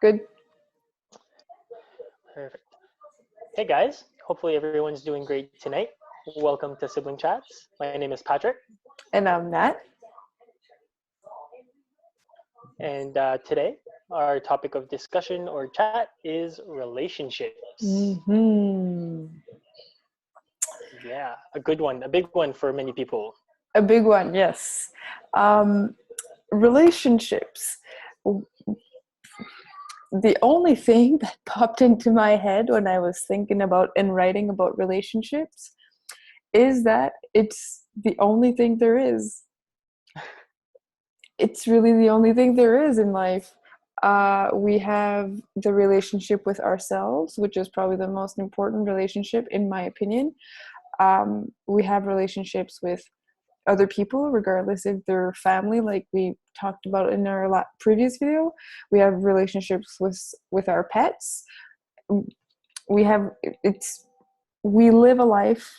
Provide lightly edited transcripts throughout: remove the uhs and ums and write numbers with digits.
Good. Perfect. Hey guys, hopefully everyone's doing great tonight. Welcome to Sibling Chats. My name is Patrick, And I'm Nat. and today our topic of discussion or chat is relationships. Hmm. Yeah, a good one, a big one for many people. A big one, yes. Relationships. The only thing that popped into my head when I was thinking about and writing about relationships is that it's the only thing there is. It's really the only thing there is in life. We have the relationship with ourselves, which is probably the most important relationship, in my opinion. We have relationships with other people, regardless if they're family, like we talked about in our previous video. We have relationships with our pets. We have we live a life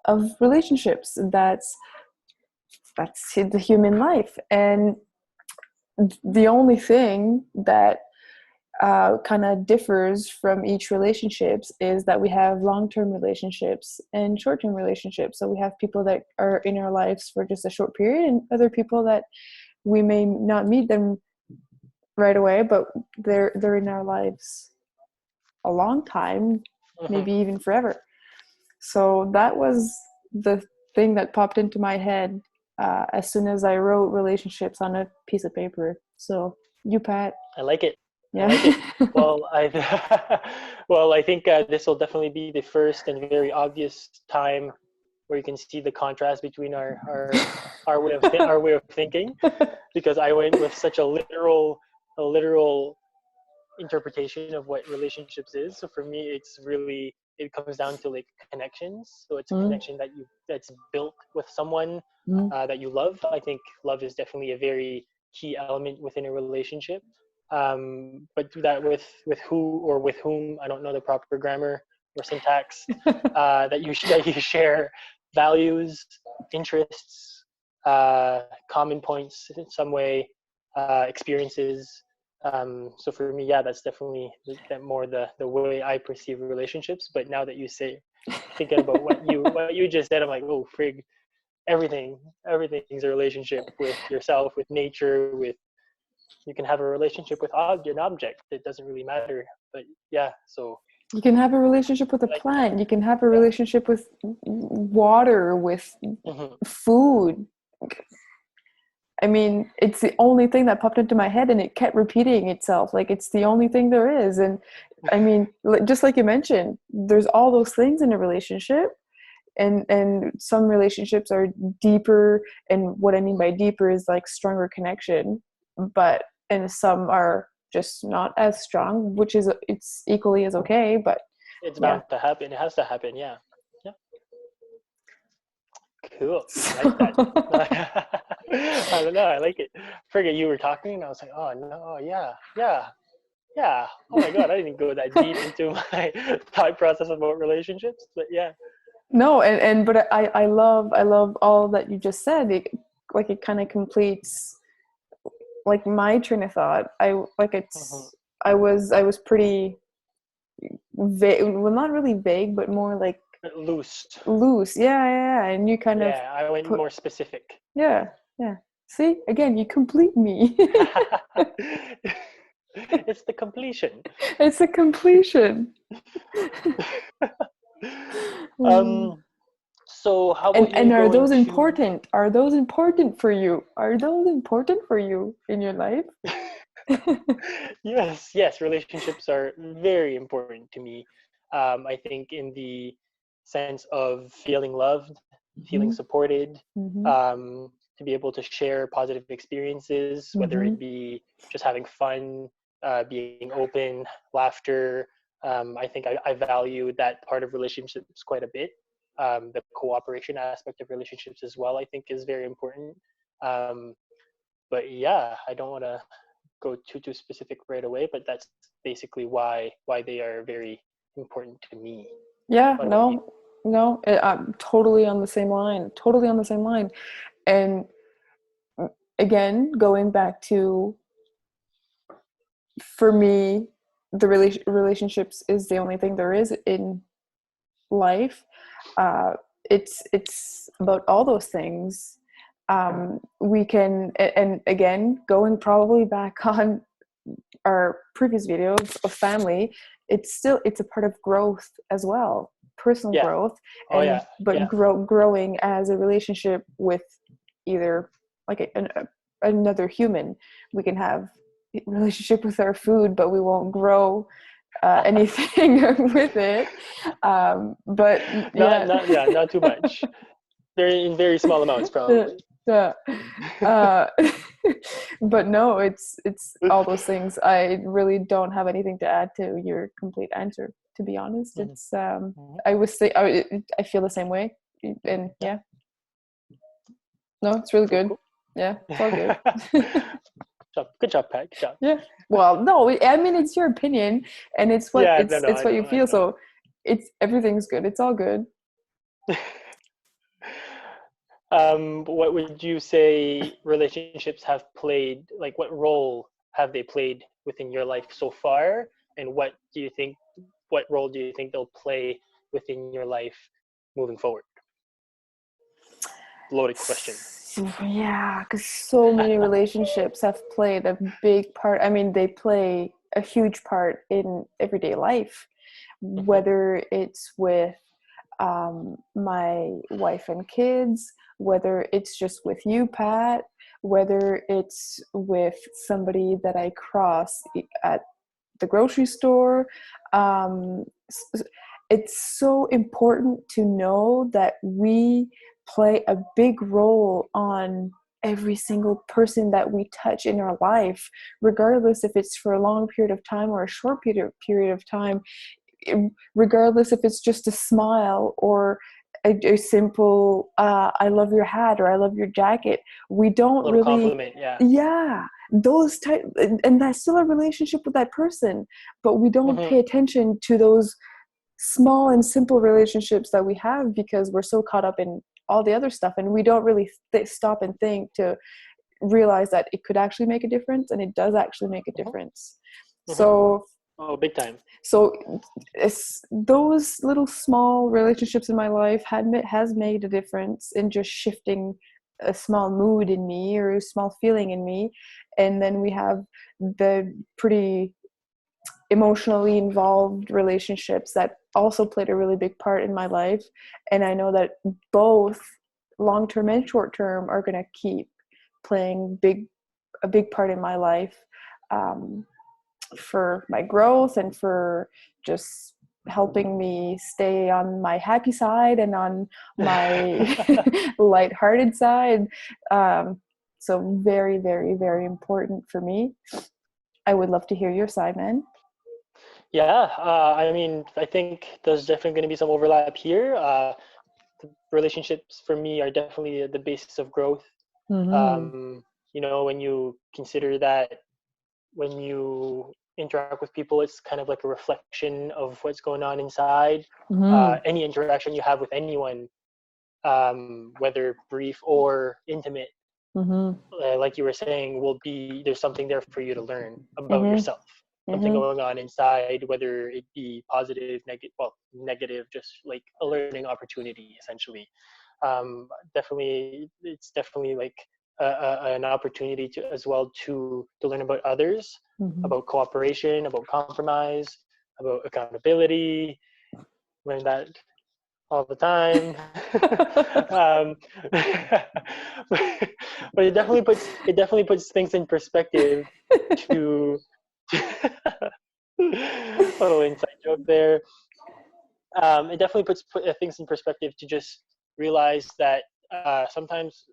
of relationships. That's the human life, and the only thing that kind of differs from each relationships is that we have long-term relationships and short-term relationships. So we have people that are in our lives for just a short period, and other people that we may not meet them right away, but they're in our lives a long time, maybe even forever. So that was the thing that popped into my head as soon as I wrote relationships on a piece of paper. So you, Pat. I like it. Yeah. I like it. Well, I think this will definitely be the first and very obvious time where you can see the contrast between our way of thinking, because I went with such a literal interpretation of what relationships is. So for me, it comes down to like connections. So it's a connection that's built with someone that you love. I think love is definitely a very key element within a relationship. But that with who or with whom, I don't know the proper grammar or syntax, that you share values, interests, common points in some way, experiences. So for me, yeah, that's definitely more the way I perceive relationships. But now that you say, thinking about what you just said, I'm like, oh frig, everything's a relationship with yourself, with nature, with, you can have a relationship with an object. It doesn't really matter. But yeah, so you can have a relationship with a plant. You can have a relationship with water, with food. I mean, it's the only thing that popped into my head, and it kept repeating itself. Like, it's the only thing there is. And I mean, just like you mentioned, there's all those things in a relationship, and some relationships are deeper. And what I mean by deeper is like stronger connection, and some are just not as strong, which is, it's equally as okay. But it's bound to happen. It has to happen. Yeah. Cool. I like that. I don't know. I like it. Forget you were talking, and I was like, oh no, yeah. Oh my god, I didn't go that deep into my thought process about relationships, but yeah. No, but I love all that you just said. It kind of completes like my train of thought. I was pretty vague. Well, not really vague, but more like loose. Yeah. And you kind of I went more specific. Yeah. See, again, you complete me. It's the completion. It's a completion. So how about and are those important? Are those important for you? Are those important for you in your life? Yes, relationships are very important to me. I think in the sense of feeling loved, feeling supported, to be able to share positive experiences, whether it be just having fun, being open, laughter. I think I value that part of relationships quite a bit. The cooperation aspect of relationships as well, I think, is very important. But yeah, I don't want to go too specific right away, but that's basically why they are very important to me. Yeah, no, I'm totally on the same line. And again, going back to for me, the relationships is the only thing there is in life. uh, it's about all those things. We can, and again, going probably back on our previous videos of family, it's a part of growth as well, personal Yeah. growth. Oh And yeah. but Yeah. growing as a relationship with either like another human. We can have a relationship with our food, but we won't grow anything with it. But not yeah. not yeah, not too much. Very in very small amounts Yeah. probably. Yeah. uh, but no, it's all those things. I really don't have anything to add to your complete answer, to be honest. Mhm, It's mhm. I was say I feel the same way. And Yeah. yeah, no, it's really Cool, good. cool. Yeah, it's all good. Good job, Pat. Good job. Yeah, well, no, I mean, it's your opinion, and it's what Yeah, no, it's no, it's I what you know, I feel. know. So it's everything's good, it's all good. What would you say relationships have played, like what role have they played within your life so far? And what role do you think they'll play within your life moving forward? Loaded question. Yeah, because so many relationships have played a big part. I mean, they play a huge part in everyday life, Hmm. whether it's with my wife and kids, whether it's just with you, Pat, whether it's with somebody that I cross at the grocery store. Um, it's so important to know that we play a big role on every single person that we touch in our life, regardless if it's for a long period of time or a short period of time, regardless if it's just a smile or a simple I love your hat or I love your jacket. We A don't little really, compliment, yeah. yeah, those type, and that's still a relationship with that person, but we don't Hmm. pay attention to those small and simple relationships that we have because we're so caught up in all the other stuff, and we don't really stop and think to realize that it could actually make a difference, and it does actually make a Hmm. difference. Hmm. So Oh, big time. so it's those little small relationships in my life has made a difference in just shifting a small mood in me or a small feeling in me. And then we have the pretty emotionally involved relationships that also played a really big part in my life. And I know that both long term and short term are going to keep playing a big part in my life. Um, for my growth and for just helping me stay on my happy side and on my lighthearted side. So very, very, very important for me. I would love to hear your side, man. Yeah, I mean, I think there's definitely going to be some overlap here. The relationships for me are definitely the basis of growth. Mm-hmm. Um, when you consider that when you interact with people, it's kind of like a reflection of what's going on inside. Mm-hmm. Any interaction you have with anyone, whether brief or intimate, Mm-hmm. like you were saying, there's something there for you to learn about Mm-hmm. yourself, something Mm-hmm. going on inside, whether it be positive, negative, well, negative, just like a learning opportunity, essentially. Definitely, it's definitely like an opportunity to as well to learn about others, Mm-hmm. about cooperation, about compromise, about accountability. Learn that all the time. um, but it definitely puts things in perspective to little inside joke there. It definitely puts things in perspective to just realize that sometimes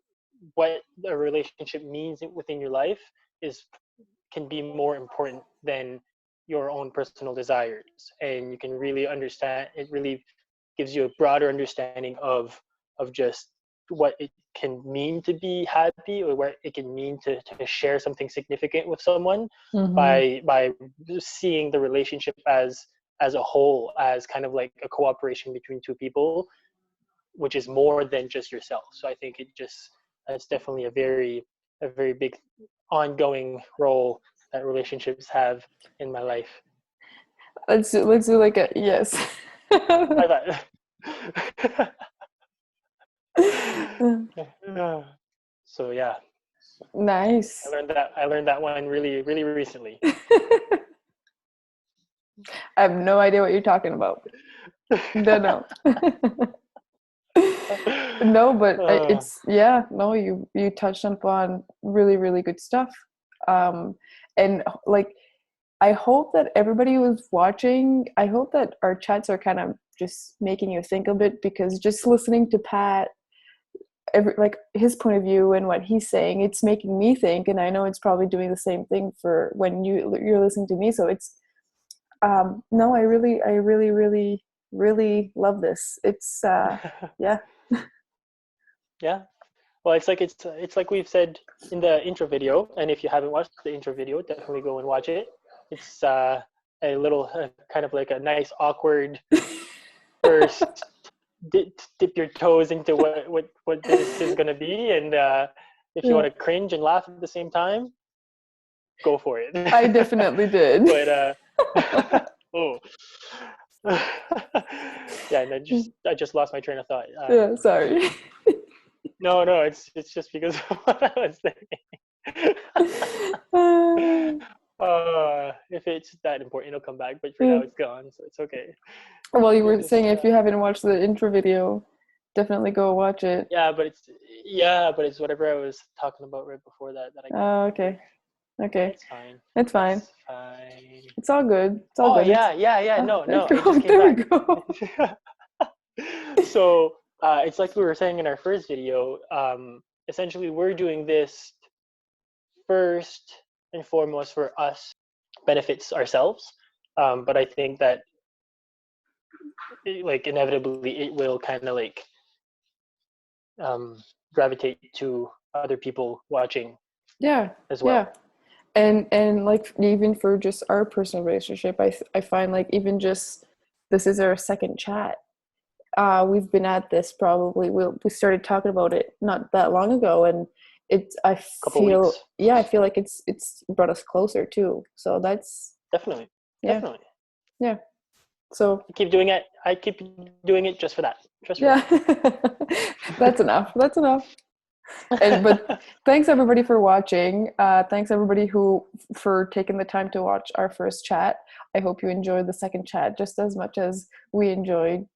what a relationship means within your life is can be more important than your own personal desires, and you can really understand it. Really gives you a broader understanding of just what it can mean to be happy, or what it can mean to share something significant with someone, Mm-hmm. by seeing the relationship as a whole, as kind of like a cooperation between two people, which is more than just yourself. So I think that's definitely a very big ongoing role that relationships have in my life. Let's do like a yes. I thought. So yeah, Nice. I learned that one really really recently. I have no idea what you're talking about. Don't know. No, but it's yeah, no, you touched upon really, really good stuff. And like I hope that everybody who's watching, I hope that our chats are kind of just making you think a bit, because just listening to Pat, like his point of view and what he's saying, it's making me think, and I know it's probably doing the same thing for when you're listening to me. So it's no, I really love this. It's yeah. Yeah. Well, it's like we've said in the intro video, and if you haven't watched the intro video, definitely go and watch it. It's a little kind of like a nice awkward first dip your toes into what this is gonna be, and if you want to cringe and laugh at the same time, go for it. I definitely did. But oh. Yeah, and I just lost my train of thought. Yeah, sorry. No, it's just because of what I was thinking. If it's that important, it'll come back. But for now, it's gone, so it's okay. Well, you were saying if you haven't watched the intro video, definitely go watch it. Yeah, but it's whatever I was talking about right before that I. Oh, okay. Okay. It's fine. It's fine. It's fine. It's all good. It's all good. Yeah. No, it just came there back. We go. So it's like we were saying in our first video. Essentially, we're doing this first and foremost for us, benefits ourselves. But I think that like inevitably it will kind of like gravitate to other people watching. Yeah. As well. Yeah. And like even for just our personal relationship, I find like even just this is our second chat. We've been at this probably we started talking about it not that long ago, and I feel like it's brought us closer too. So that's definitely. Yeah. So I keep doing it just for that. That's enough. But thanks everybody for watching. Thanks everybody for taking the time to watch our first chat. I hope you enjoyed the second chat just as much as we enjoyed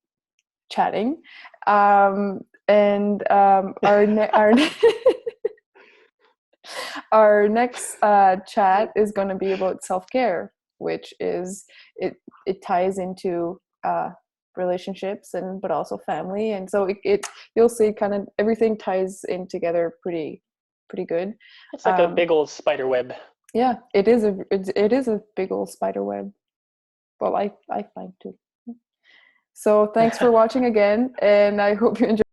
chatting. Our our next chat is going to be about self-care, which is it ties into relationships but also family, and so it you'll see kind of everything ties in together pretty good. It's like a big old spider web. Yeah, it is a big old spider web. Well, I find too. So thanks for watching again, and I hope you enjoy